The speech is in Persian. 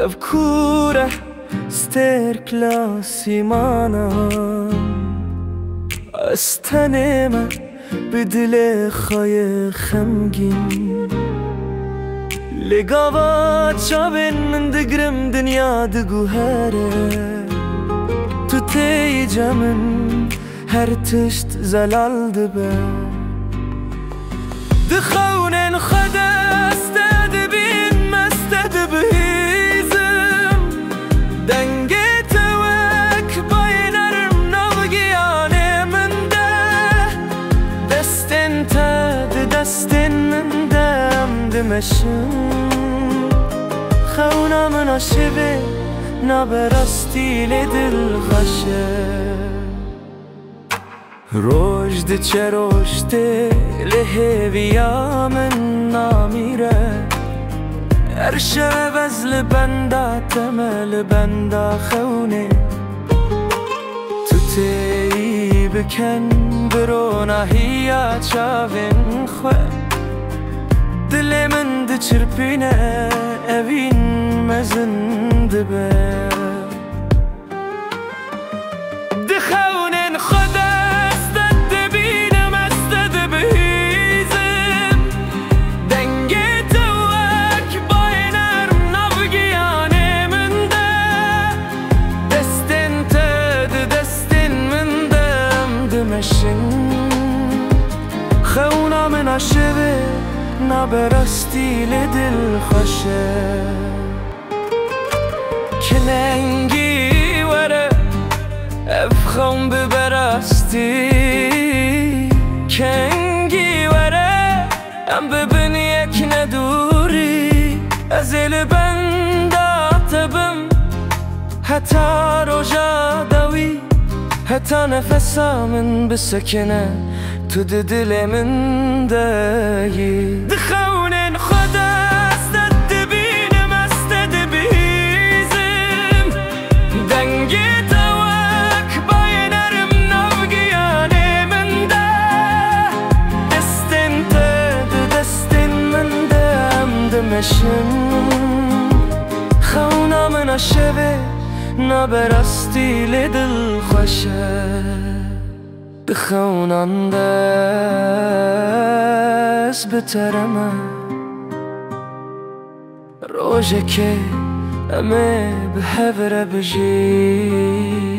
بکوره ستر کلاسی مانم از تن من به دل خای خمگین لگاوات شابین من دگرم دنیا دگو هره تو تی جمن هر تشت زلال دبه دخونن خدست دبین مستد بهیزم دنگ توک بای نرم نوگیانه من ده دستن تا دستن من دم دمشم خونا من عشبه نبرستی لدل خشه رشد چه رشد لهویا من نامیره هر شب از لبنده تمل بنده خونه تو تی بکن برو نهیا چاوین خواه دل من ده چرپینه اوین مزنده به دخونن خدا خونا من عشبه نبرستی لدل خشه کننگی وره افخم ببرستی کنگی وره ام ببین یک ندوری از البنده تبم حتی رجا دوی حتی نفسم بسکنه تو دل من دایی دخونن خدا است دبینم است دبیزم دنگ توک بای نرم نوگیانه من ده دستن تا دستن من دم دمشم خونا من عشبه نبرستی لدل خوشه بخونان دست بترمه روژه که امه به هفره بجی